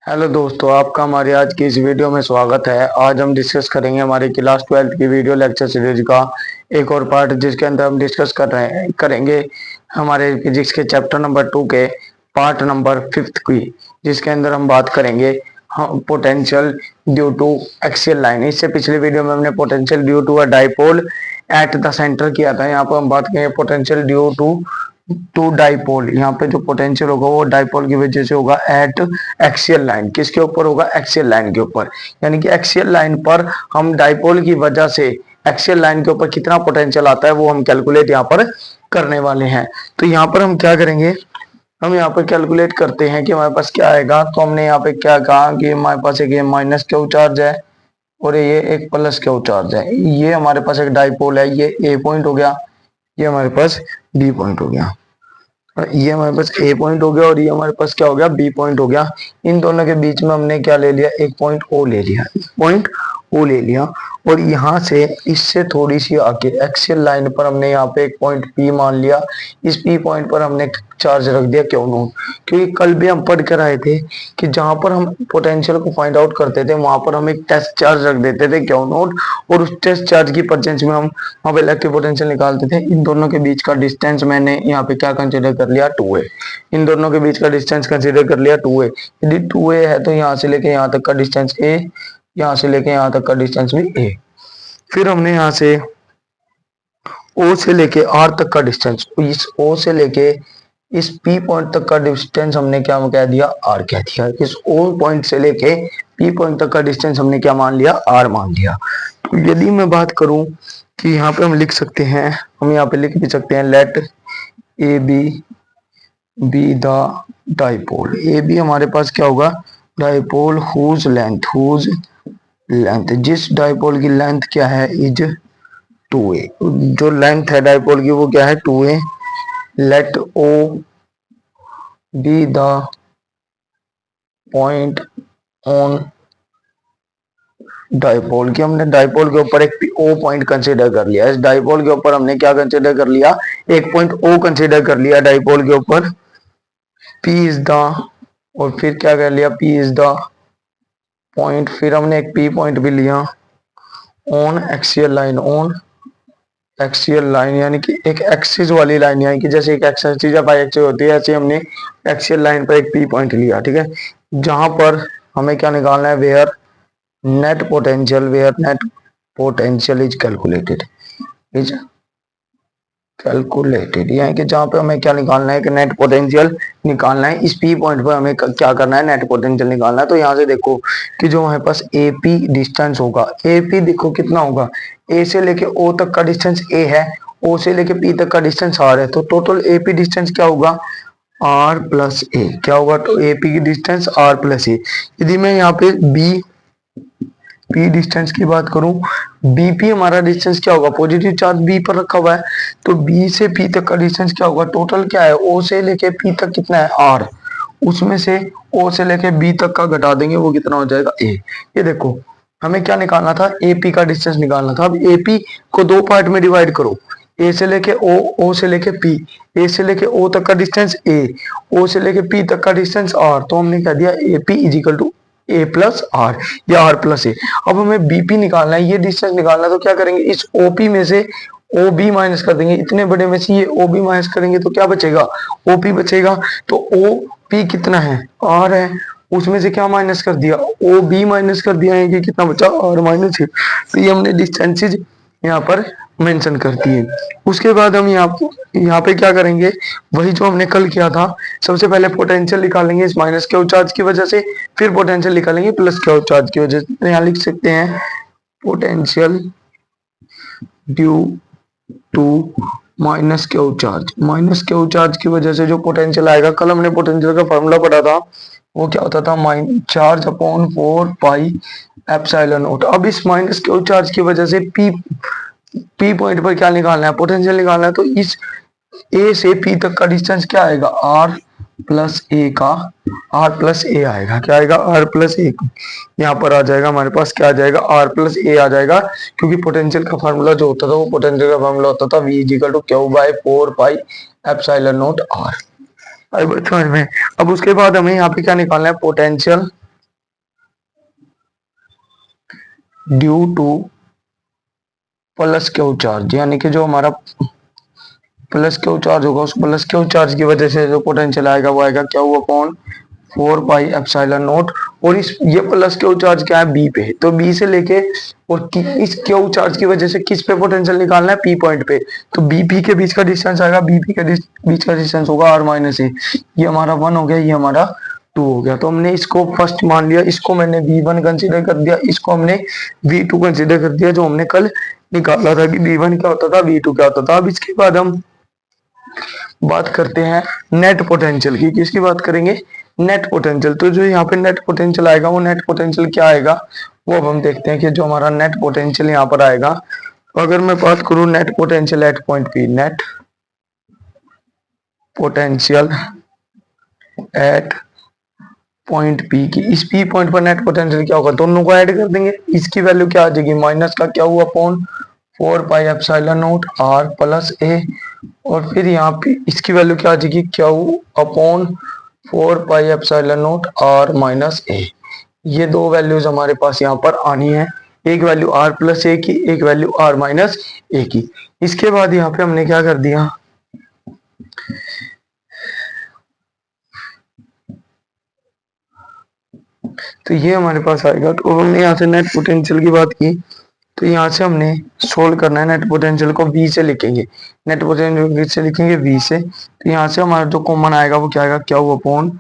Hello दोस्तों, आपका हमारे आज की इस वीडियो में स्वागत है। आज हम डिस्कस करेंगे हमारी क्लास 12th की वीडियो लेक्चर सीरीज का एक और पार्ट, जिसके अंदर हम डिस्कस करेंगे हमारे फिजिक्स के चैप्टर नंबर 2 के पार्ट नंबर 5th की, जिसके अंदर हम बात करेंगे potential due to axial line. इससे पिछली वीडियो में हमने potential due to a dipole at the centre किया था। यहाँ पर हम बात करेंगे पोटेंशियल ड्यू टू डाइपोल। यहाँ पे जो पोटेंशियल होगा वो डाइपोल की वजह से होगा एट एक्सियल लाइन। किसके ऊपर होगा? एक्सियल लाइन के ऊपर। यानी कि एक्सियल लाइन पर हम डाइपोल की वजह से एक्सियल लाइन के ऊपर कितना पोटेंशियल आता है वो हम कैलकुलेट यहाँ पर करने वाले हैं। तो यहाँ पर हम क्या करेंगे, हम यहाँ पर कैलकुलेट करते हैं कि हमारे पास क्या आएगा। तो हमने यहाँ पे क्या कहा कि हमारे पास एक ये माइनस क्यू चार्ज है और ये एक प्लस क्यू चार्ज है। ये हमारे पास एक डाइपोल है, ये ए पॉइंट हो गया, ये हमारे पास बी पॉइंट हो गया, ये हमारे पास ए पॉइंट हो गया और ये हमारे पास क्या हो गया? बी पॉइंट हो गया। इन दोनों के बीच में हमने क्या ले लिया? एक पॉइंट ओ ले लिया, एक पॉइंट ओ ले लिया। और यहाँ से इससे थोड़ी सी आगे एक्सियल लाइन पर हमने यहाँ पे एक पॉइंट पी मान लिया। इस पी पॉइंट पर हमने चार्ज रख दिया क्यू नोट, क्योंकि कल भी हम पढ़ कर आए थे कि जहां पर हम पोटेंशियल को फाइंड आउट करते थे वहां पर हम एक टेस्ट चार्ज रख देते थे क्यू नोट, और उस टेस्ट चार्ज की प्रेजेंस में हम वहां पे इलेक्ट्रिक पोटेंशियल निकालते थे। इन दोनों के बीच का डिस्टेंस मैंने यहाँ पे क्या कंसिडर कर लिया? 2a। इन दोनों के बीच का डिस्टेंस कंसिडर कर लिया 2a। यदि 2a है तो यहाँ से लेके यहाँ तक का डिस्टेंस a, यहाँ से लेके यहाँ तक का डिस्टेंस भी a। फिर हमने यहाँ से O से लेके R तक का डिस्टेंस, इस O से लेके इस P पॉइंट तक का डिस्टेंस हमने क्या कह दिया? R कह दिया। इस O पॉइंट से लेके P पॉइंट तक का डिस्टेंस हमने क्या मान लिया? R मान लिया। तो यदि मैं बात करूं कि यहाँ पे हम लिख सकते हैं, हम यहाँ पे लिख भी सकते हैं let A B the dipole. A B हमारे पास क्या होगा? डाइपोल हुज लेंथ, जिस डाइपोल की लेंथ क्या है? Is 2a। जो लेंथ है डाइपोल की वो क्या है? 2a। Let O B the point on dipole, की हमने डाइपोल के ऊपर एक ओ पॉइंट कंसीडर कर लिया। इस डाइपोल के ऊपर हमने क्या कंसीडर कर लिया? एक पॉइंट ओ कंसीडर कर लिया डाइपोल के ऊपर। पी इज द, और फिर क्या कर लिया? पी इज द पॉइंट, फिर हमने एक पी पॉइंट भी लिया on axial line, on axial line यानी कि एक एक्सिस वाली लाइन, यानी कि जैसे एक एक्सिस या बाई एक्सिस होती है, ऐसे हमने एक्सियल लाइन पर एक पी पॉइंट लिया। ठीक है, जहां पर हमें क्या निकालना है? Where net potential is calculated, यानी कि जहां पे हमें क्या निकालना है? कि नेट पोटेंशियल निकालना है। इस पी पॉइंट पर हमें क्या करना है? नेट पोटेंशियल निकालना है। तो यहाँ से देखो कि जो हमारे पास एपी डिस्टेंस होगा, एपी देखो कितना होगा? ए से लेके ओ तक का डिस्टेंस ए है, ओ से लेके पी तक का डिस्टेंस आर है, तो टोटल एपी डिस्टेंस क्या होगा? आर प्लस ए। क्या होगा? तो एपी की डिस्टेंस आर प्लस ए। यदि मैं यहाँ पे बी पी डिस्टेंस की बात करूं, बीपी हमारा डिस्टेंस क्या होगा? पॉजिटिव चार्ज बी पर रखा हुआ है, तो बी से पी तक का डिस्टेंस क्या होगा? टोटल क्या है? ओ से लेके पी तक कितना है? आर। उसमें से ओ से लेके बी तक का घटा देंगे, वो कितना हो जाएगा? ए। ये देखो हमें क्या निकालना था? एपी का डिस्टेंस निकालना था। अब एपी को दो पार्ट में डिवाइड करो, ए से लेके ओ, ओ से लेके पी। ए से लेके ओ तक का डिस्टेंस ए, ओ से लेके पी तक का डिस्टेंस आर। तो हमने कह दिया AP is equal to A plus R या आर प्लस ए। अब हमें बीपी निकालना है, ये डिस्टेंस निकालना है। तो क्या करेंगे? इस ओपी में से ओ बी माइनस कर देंगे, इतने बड़े में से ये ओ बी माइनस करेंगे तो क्या बचेगा? ओपी बचेगा। तो ओ पी कितना है? आर है, उसमें से क्या माइनस कर दिया? ओ बी माइनस कर दिया है, कि कितना बचा? आर माइनस है। तो ये हमने डिस्टेंसेज यहाँ पर मेंशन करती है। उसके बाद हम यहाँ पे क्या करेंगे? वही जो हमने कल किया था, सबसे पहले पोटेंशियल निकालेंगे इस माइनस क्यू चार्ज की वजह से, फिर पोटेंशियल निकालेंगे प्लस क्यू चार्ज की वजह से। यहाँ लिख सकते हैं potential due to minus Q charge की वजह से जो पोटेंशियल आएगा, कल हमने पोटेंशियल का फॉर्मूला पढ़ा था, वो क्या होता था? Charge upon 4 pi epsilon not. अब इस माइनस क्यू चार्ज की वजह से पी पॉइंट पर क्या निकालना है? पोटेंशियल निकालना है। तो इस ए से पी तक का डिस्टेंस क्या आएगा? आर प्लस ए का, आर प्लस ए आएगा। क्या आएगा? आर प्लस ए। यहाँ पर आ जाएगा हमारे पास, क्या आ जाएगा? आर प्लस ए आ जाएगा, क्योंकि पोटेंशियल का फार्मूला जो होता था वो पोटेंशियल का फार्मूला होता था V is equal to Q by 4 pi epsilon naught R. समझ में? अब उसके बाद हमें यहाँ पे क्या निकालना है? Potential due two plus Q charge, यानी कि जो हमारा प्लस क्यू चार्ज होगा उस प्लस क्यू चार्ज की वजह से जो पोटेंशियल आएगा वो आएगा क्या हुआ अपॉन 4 पाई एप्सिलॉन नॉट। और इस ये प्लस क्यू चार्ज क्या है बी पे, तो बी से लेके और इस क्यू चार्ज की वजह से किस पे पोटेंशियल निकालना है, पी पॉइंट पे। तो बी पी के बीच का डिस्टेंस आएगा, बी पी के बीच का डिस्टेंस होगा आर माइनस ए। ये हमारा 1 हो गया, ये हमारा 2 हो गया। तो हमने इसको फर्स्ट मान लिया, इसको मैंने V1 कंसीडर कर दिया, इसको हमने V2 कंसीडर कर दिया, जो हमने कल निकाला था कि V1 क्या होता था, V2 क्या होता था। अब इसके बाद हम बात करते हैं नेट पोटेंशियल की। किसकी बात करेंगे, नेट पोटेंशियल। तो जो यहाँ पे नेट पोटेंशियल आएगा वो नेट पोटेंशियल क्या आएगा, वो अब हम देखते हैं कि जो हमारा नेट पोटेंशियल यहाँ पर आएगा। तो अगर मैं बात करूँ net potential at point P, net potential at point P की, इस पी पॉइंट पर नेट पोटेंशियल क्या होगा, दोनों को ऐड कर देंगे। इसकी वैल्यू क्या आ जाएगी, माइनस का क्या हुआ upon 4 pi epsilon naught R plus A. और फिर यहाँ पे इसकी वैल्यू क्या आ जाएगी, Q upon 4 pi epsilon naught R minus A. ये दो वैल्यूज हमारे पास यहाँ पर आनी है, एक वैल्यू आर प्लस ए की, एक वैल्यू आर माइनस ए की। इसके बाद यहाँ पे हमने क्या कर दिया, तो ये हमारे पास आएगा। तो हमने यहाँ से नेट पोटेंशियल की बात की, तो यहाँ से हमने सोल्व करना है। नेट पोटेंशियल को V से लिखेंगे, नेट पोटेंशियल से लिखेंगे V से। तो यहाँ से हमारा जो कॉमन आएगा वो क्या आएगा, क्या हुआ अपॉन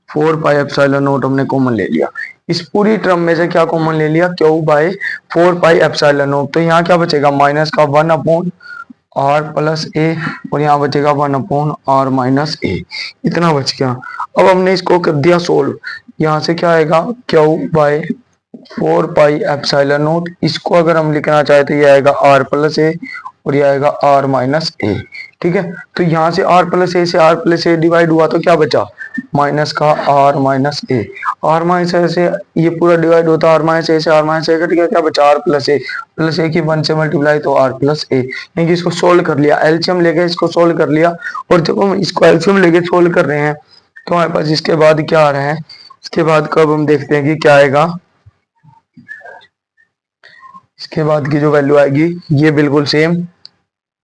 4 पाई एप्सिलॉन नॉट हमने कॉमन ले लिया। इस पूरी टर्म में से क्या कॉमन ले लिया, Q by 4 pi epsilon naught. तो यहाँ क्या बचेगा, माइनस का 1 अपॉन आर प्लस ए, और यहाँ बचेगा 1 अपॉन आर माइनस ए। इतना बच गया। अब हमने इसको कर दिया सोल्व, यहाँ से क्या आएगा, Q by 4 pi epsilon naught. इसको अगर हम लिखना चाहे तो ये आएगा आर प्लस ए, और ये आएगा आर माइनस ए। ठीक है, तो यहाँ से आर प्लस ए से आर प्लस ए डिवाइड हुआ तो क्या बचा, माइनस का R minus A. R minus A से ये पूरा डिवाइड होता है, आर माइनस ए से आर माइनस ए कट गया, क्या बचा आर प्लस ए। प्लस ए की 1 से मल्टीप्लाई तो आर प्लस ए। यानी इसको सोल्व कर लिया, एलसीएम लेके इसको सोल्व कर लिया। और जब हम इसको एलसीएम लेके सोल्व कर रहे हैं तो हमारे पास इसके बाद क्या आ रहा है, इसके बाद कब हम देखते हैं कि क्या आएगा। इसके बाद की जो वैल्यू आएगी ये बिल्कुल same,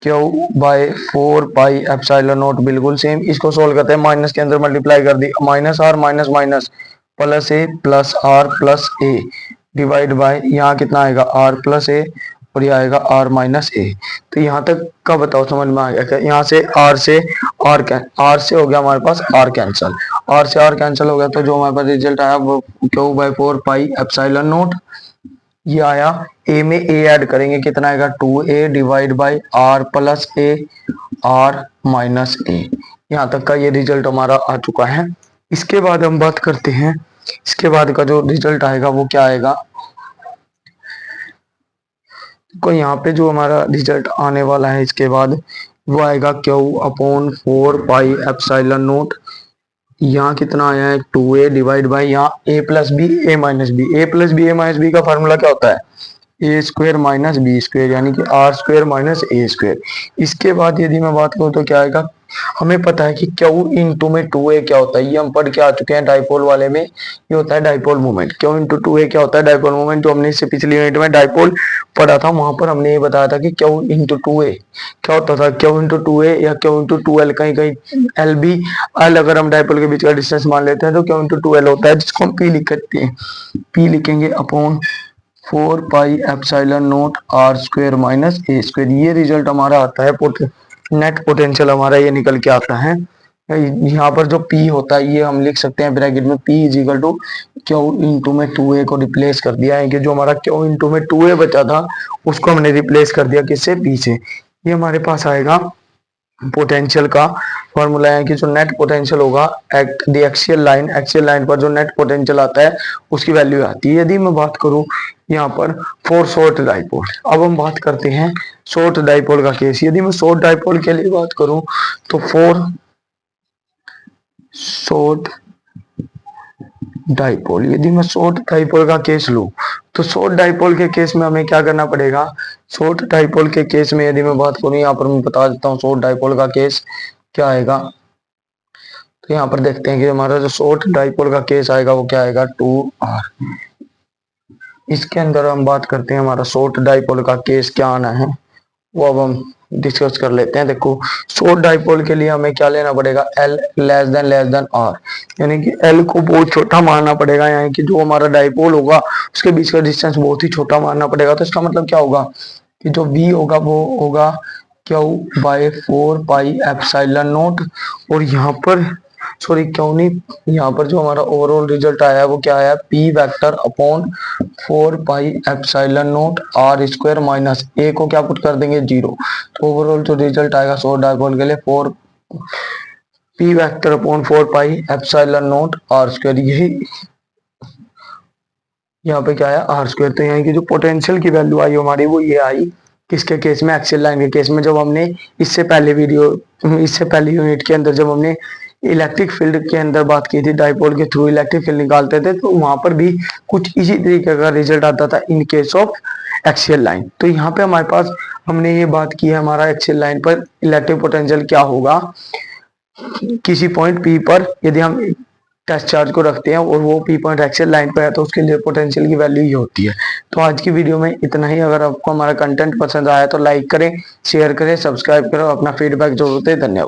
Q by 4 pi epsilon naught बिल्कुल सेम। इसको सोल्व करते हैं, माइनस के अंदर मल्टीप्लाई कर दी, minus R minus minus plus A plus R plus A divide by यहाँ कितना आएगा आर प्लस ए, और ये आएगा आर माइनस ए। तो यहाँ तक का बताओ समझ में आ गया क्या, यहाँ से आर से आर से हो गया हमारे पास आर कैंसल, आर से आर कैंसल हो गया। तो जो हमारे पास रिजल्ट आया वो Q by 4 pi epsilon naught. ये आया, ए में ए ऐड करेंगे कितना आएगा 2a divide by R plus A R minus A. यहाँ तक का ये रिजल्ट हमारा आ चुका है। इसके बाद हम बात करते हैं, इसके बाद का जो रिजल्ट आएगा वो क्या आएगा। तो यहाँ पे जो हमारा रिजल्ट आने वाला है इसके बाद वो आएगा Q upon 4 pi epsilon naught. यहाँ कितना आया है 2a डिवाइड बाई यहाँ a plus B A minus B. A plus B A minus B का फॉर्मूला क्या होता है, A square minus B square, यानी कि R square minus A square. इसके बाद यदि मैं बात करूँ तो क्या आएगा, हमें पता है कि क्यू इंटू में 2a क्या होता है, ये हम पढ़ के आ चुके हैं डाइपोल वाले में। ये होता है dipole moment. Q into 2a क्या होता है, डाइपोल मोमेंट। जो हमने इससे पिछली यूनिट में डाइपोल पढ़ा था वहां पर हमने ये बताया था कि क्यू इंटू 2a क्या होता था, क्यू इंटू 2a या क्यू इंटू 2l, कहीं कहीं एल भी, एल अगर हम डाइपोल के बीच का डिस्टेंस मान लेते हैं तो क्यू इंटू 2l होता है, जिसको हम पी लिख सकते हैं। पी लिखेंगे upon 4 pi epsilon naught R square minus A square. ये रिजल्ट हमारा आता है, नेट पोटेंशियल हमारा ये निकल के आता है। यहाँ पर जो P होता है ये हम लिख सकते हैं ब्रैकेट में, P is equal to q into में 2a को रिप्लेस कर दिया है कि जो हमारा क्यू इंटू में 2a बचा था उसको हमने रिप्लेस कर दिया किससे, P से। ये हमारे पास आएगा पोटेंशियल का फॉर्मूला है कि जो नेट पोटेंशियल होगा एट द एक्सियल लाइन पर जो नेट पोटेंशियल आता है उसकी वैल्यू आती है। यदि मैं बात करूं यहाँ पर फॉर शॉर्ट डाइपोल, अब हम बात करते हैं शॉर्ट डाइपोल का केस। यदि मैं शॉर्ट डाइपोल के लिए बात करूं तो फॉर शॉर्ट डाइपोल, यदि मैं शॉर्ट डाइपोल का केस लूं तो शॉर्ट डाइपोल के केस में हमें क्या करना पड़ेगा। शॉर्ट डाइपोल के केस में यदि मैं बात करूं, यहाँ पर मैं बता देता हूँ शॉर्ट डाइपोल का केस क्या आएगा। तो यहाँ पर देखते हैं कि हमारा जो शॉर्ट डाइपोल का केस आएगा वो क्या आएगा 2r। इसके अंदर हम बात करते हैं हमारा शॉर्ट डाइपोल का केस क्या आना है, वो अब हम डिस्कस कर लेते हैं। देखो शॉर्ट डाइपोल के लिए हमें क्या लेना पड़ेगा, एल लेस देन आर, यानी कि एल को बहुत छोटा मानना पड़ेगा, यानी कि जो हमारा डाइपोल होगा उसके बीच का डिस्टेंस बहुत ही छोटा मानना पड़ेगा। तो इसका मतलब क्या होगा कि जो v होगा वो होगा q by 4 pi epsilon naught, और यहाँ पर सॉरी क्यों नहीं, यहाँ पर जो हमारा ओवरऑल रिजल्ट आया है वो क्या आया, P vector upon 4 pi epsilon naught are square minus A को क्या पुट कर देंगे 0। तो ओवरऑल जो रिजल्ट आएगा शॉर्ट डाइपोल के लिए 4 p vector upon 4 pi epsilon naught are square, यही यहाँ पे क्या है आर स्क्वायर। तो यहाँ की जो पोटेंशियल की वैल्यू आई हमारी वो ये आई, किसके केस में, एक्सियल लाइन के केस में। जब हमने इससे पहले यूनिट के अंदर जब हमने इलेक्ट्रिक फील्ड के अंदर बात की थी, डाइपोल के थ्रू इलेक्ट्रिक फील्ड निकालते थे, तो वहां पर भी कुछ इसी तरीके का रिजल्ट आता था in case of axial line. तो यहाँ पे हमारे पास हमने ये बात की है हमारा एक्सियल लाइन पर इलेक्ट्रिक पोटेंशियल क्या होगा किसी पॉइंट पी पर, यदि हम टेस्ट चार्ज को रखते हैं और वो पी पॉइंट एक्सियल लाइन पे है तो उसके लिए पोटेंशियल की वैल्यू ही होती है। तो आज की वीडियो में इतना ही। अगर आपको हमारा कंटेंट पसंद आया तो लाइक करें, शेयर करें, सब्सक्राइब करें, अपना फीडबैक जरूर दें। धन्यवाद।